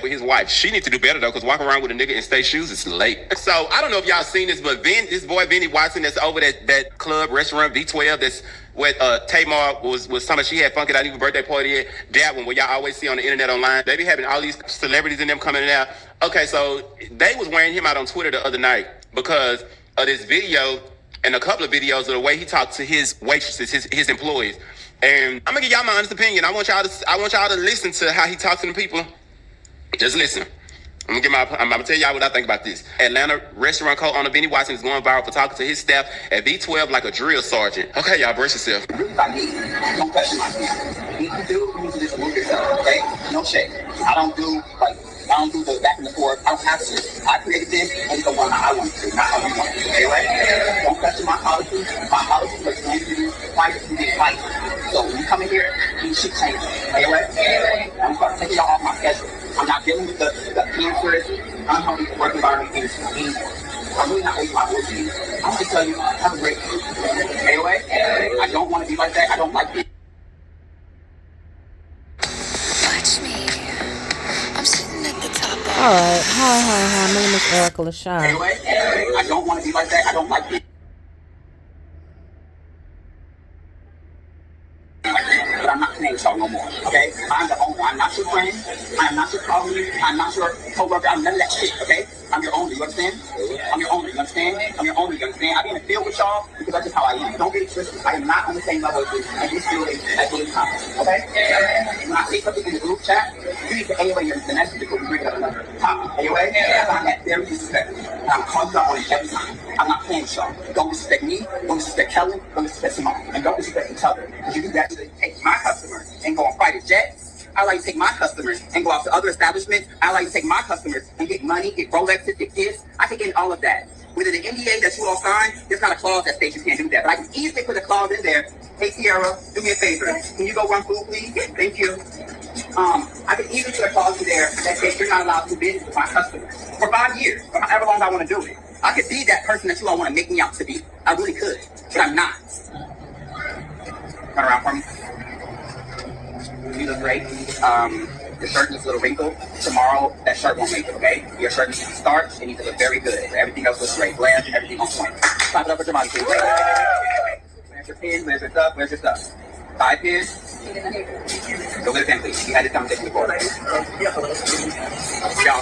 with his wife. She needs to do better though, because walking around with a nigga in state shoes is late. So I don't know if y'all seen this, but this boy Vinny Watson that's over that club restaurant V12 that's what Tamar was talking about. She had Funky Out even birthday party at that one where y'all always see on the internet online. They be having all these celebrities in them coming in and out. Okay, so they was wearing him out on Twitter the other night because of this video and a couple of videos of the way he talked to his waitresses, his employees. And I'm gonna give y'all my honest opinion. I want y'all to listen to how he talks to the people. Just listen. I'm gonna tell y'all what I think about this. Atlanta restaurant co-owner Vinny Watson is going viral for talking to his staff at V12 like a drill sergeant. Okay, y'all, brace yourself. I need. Don't question my feet. You need to do, you need to just move yourself, okay? No shake. I don't do the back and the forth. I don't have to. I created this and it's the one I want to, not how you want to. Okay, right? Don't question my policy. My policy was going to do fight to get fight. So when you come in here, you should change it. Okay, right? I'm start taking y'all off my schedule. I'm not dealing with the cancerous, unhealthy work environment things anymore. I'm really not wasting my voice to you. I'm going to tell you, have a great day. Anyway, I don't want to be like that. I don't like it. Watch me. I'm sitting at the top. All right. Hi. My name is Erica LaShawn. Anyway, I don't want to be like that. I don't like it. But I'm not playing y'all no more, okay? I'm the owner. I'm not your friend. I'm not your colleague. I'm not your co-worker. I'm none of that shit, okay? I'm your owner, you understand? I'm your owner, you understand? I'm your owner, you understand? I be in the field with y'all because that's just how I am. Don't get it twisted. I am not on the same level as you, and this field is at any time, okay? When I say something in the group chat, you need to AOA your message before we bring it up another topic. AOA, I find that very disrespectful. And I'm calling you out on it every time. I'm not playing with y'all. Don't disrespect me, don't disrespect Kelly, don't disrespect Simone, and don't disrespect each other. Because you do that to take my customers and go on private jets. I like to take my customers and go out to other establishments. I like to take my customers and get money, get Rolexes, get gifts. I can get all of that. Within the NDA that you all signed, there's not a clause that states you can't do that. But I can easily put a clause in there. Hey, Sierra, do me a favor. Can you go run food, please? Thank you. I can easily put a clause in there that says you're not allowed to do business with my customers for 5 years, for however long I want to do it. I could be that person that you all want to make me out to be. I really could, but I'm not. Turn around for me. You look great. Your shirt needs a little wrinkle. Tomorrow, that shirt won't make it, okay? Your shirt needs to be starched. It needs to look very good. Everything else looks great. Bland, everything on point. Clap it up with your body, please. Wait. Where's your pin? Where's your stuff? Where's your stuff? 5 pins? Go get a pen, please. We had this conversation before. Y'all,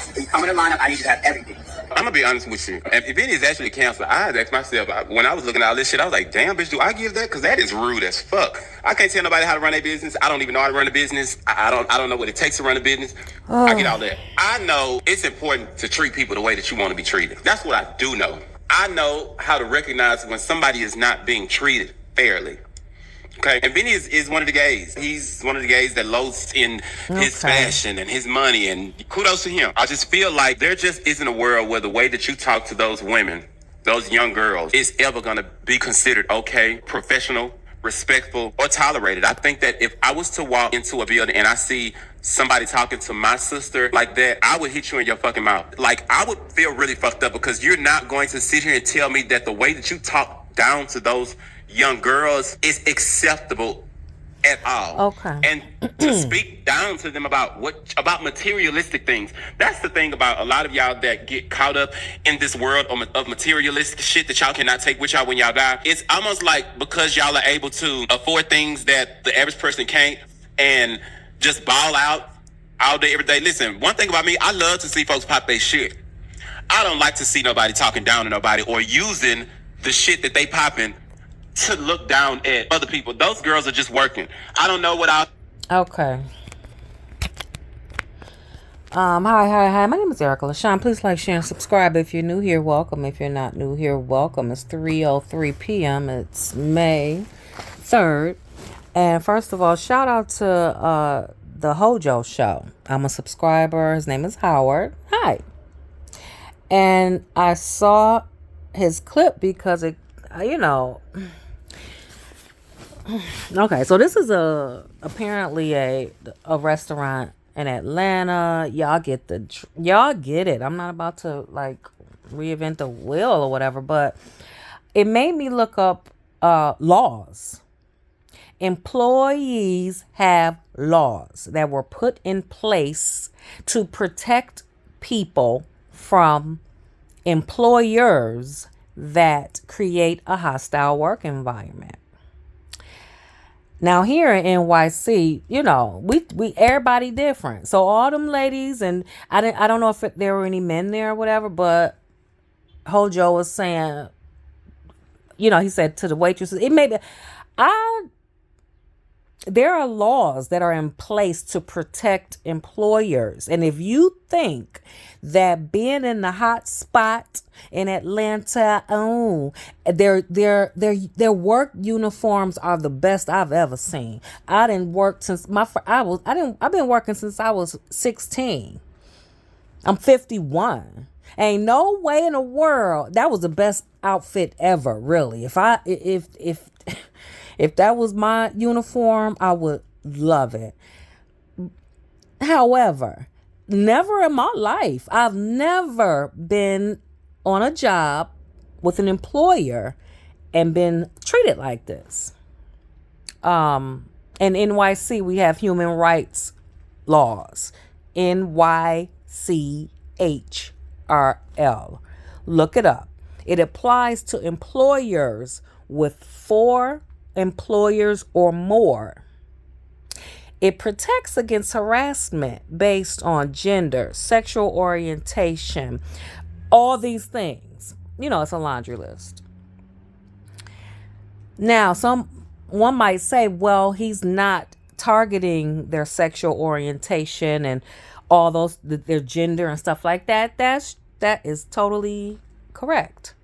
when you come in the lineup, I need you to have everything. I'm gonna be honest with you. If it is actually canceled, I had asked myself when I was looking at all this shit, I was like, damn, bitch, do I give that? Because that is rude as fuck. I can't tell nobody how to run their business. I don't even know how to run a business. I don't know what it takes to run a business. I get all that. I know it's important to treat people the way that you want to be treated. That's what I do know. I know how to recognize when somebody is not being treated fairly. Okay, and Vinny is one of the gays. He's one of the gays that loads in his fashion and his money, and kudos to him. I just feel like there just isn't a world where the way that you talk to those women, those young girls, is ever going to be considered okay, professional, respectful, or tolerated. I think that if I was to walk into a building and I see somebody talking to my sister like that, I would hit you in your fucking mouth. Like, I would feel really fucked up because you're not going to sit here and tell me that the way that you talk down to those young girls is acceptable at all. Okay. And to speak down to them about materialistic things. That's the thing about a lot of y'all that get caught up in this world of materialistic shit that y'all cannot take with y'all when y'all die. It's almost like because y'all are able to afford things that the average person can't and just ball out all day, every day. Listen, one thing about me, I love to see folks pop their shit. I don't like to see nobody talking down to nobody or using the shit that they popping to look down at other people. Those girls are just working. I don't know what I... Okay. Hi. My name is Erica LaShawn. Please like, share, and subscribe. If you're new here, welcome. If you're not new here, welcome. It's 3:03 p.m. It's May 3rd. And first of all, shout out to the Hojo Show. I'm a subscriber. His name is Howard. Hi. And I saw his clip because it, okay, so this is apparently a restaurant in Atlanta. Y'all get it. I'm not about to like reinvent the wheel or whatever, but it made me look up laws. Employees have laws that were put in place to protect people from employers that create a hostile work environment. Now here in NYC, we everybody different. So all them ladies, and I don't know if there were any men there or whatever, but Hojo was saying, he said to the waitresses, it may be, there are laws that are in place to protect employers. And if you think that being in the hot spot in Atlanta, their work uniforms are the best I've ever seen. I didn't work since I've been working since I was 16. I'm 51. Ain't no way in the world. That was the best outfit ever, really. If that was my uniform, I would love it. However, never in my life, I've never been on a job with an employer and been treated like this. In NYC, we have human rights laws. NYCHRL. Look it up. It applies to employers with 4 employers or more. It protects against harassment based on gender, sexual orientation, all these things. It's a laundry list. Now, one might say, well, he's not targeting their sexual orientation and all those, their gender and stuff like that. That is totally correct.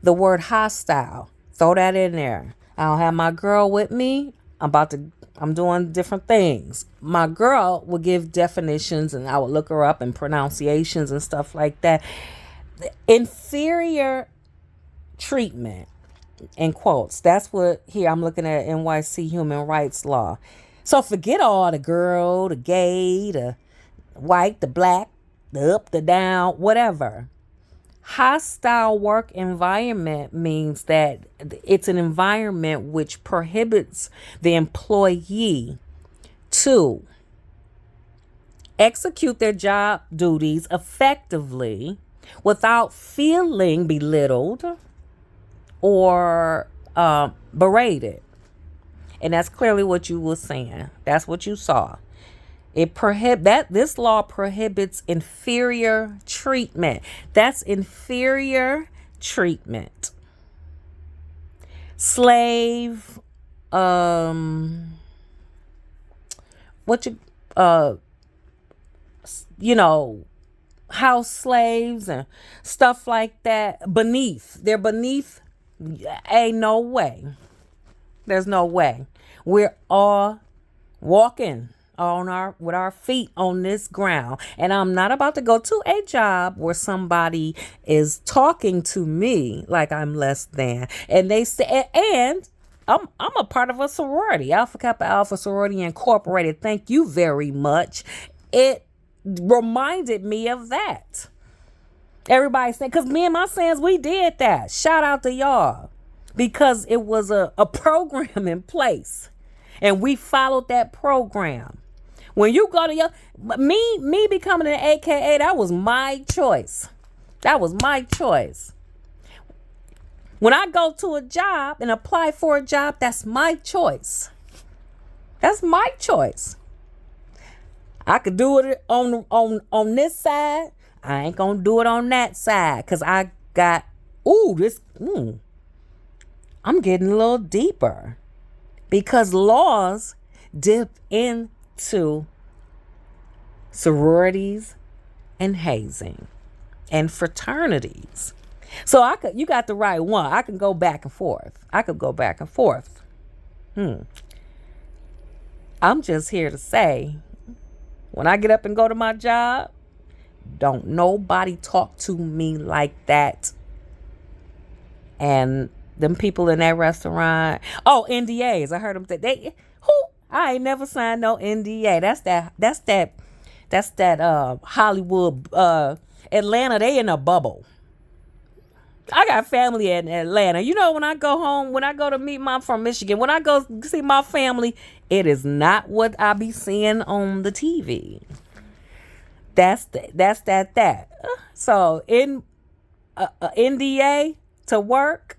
The word hostile, throw that in there. I don't have my girl with me. I'm doing different things. My girl will give definitions and I would look her up and pronunciations and stuff like that. Inferior treatment, in quotes. That's what here I'm looking at NYC human rights law. So forget all the girl, the gay, the white, the black, the up, the down, whatever. Hostile work environment means that it's an environment which prohibits the employee to execute their job duties effectively without feeling belittled or berated. And that's clearly what you were saying. That's what you saw. This law prohibits inferior treatment. That's inferior treatment. Slave, house slaves and stuff like that. They're beneath. Ain't no way. There's no way. We're all walking with our feet on this ground. And I'm not about to go to a job where somebody is talking to me like I'm less than. And they say, and I'm a part of a sorority, Alpha Kappa Alpha Sorority Incorporated. Thank you very much. It reminded me of that. Everybody saying, because me and my sons, we did that. Shout out to y'all. Because it was a program in place. And we followed that program. When you go to me becoming an AKA, that was my choice. That was my choice. When I go to a job and apply for a job, that's my choice. That's my choice. I could do it on this side. I ain't gonna do it on that side. Cause I got, I'm getting a little deeper. Because laws dip into sororities and hazing and fraternities. So you got the right one. I can go back and forth. I'm just here to say, when I get up and go to my job, don't nobody talk to me like that. And them people in that restaurant, NDAs. I heard them say I ain't never signed no NDA. That's that Hollywood, Atlanta. They in a bubble. I got family in Atlanta. You know, when I go home, when I go to meet my from Michigan, when I go see my family, it is not what I be seeing on the TV. That's that. So in NDA to work,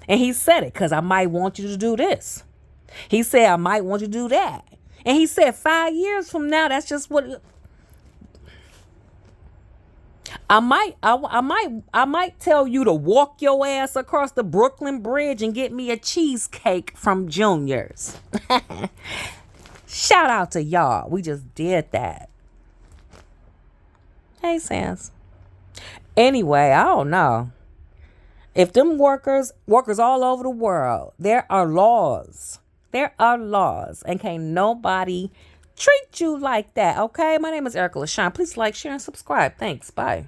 and he said it because I might want you to do this. He said I might want you to do that, and he said 5 years from now, that's just what. I might tell you to walk your ass across the Brooklyn Bridge and get me a cheesecake from Junior's. Shout out to y'all. We just did that. Hey, Sans. Anyway, I don't know. If them workers all over the world, there are laws. There are laws. And can't nobody treat you like that, okay? My name is Erica LaShawn. Please like, share, and subscribe. Thanks. Bye.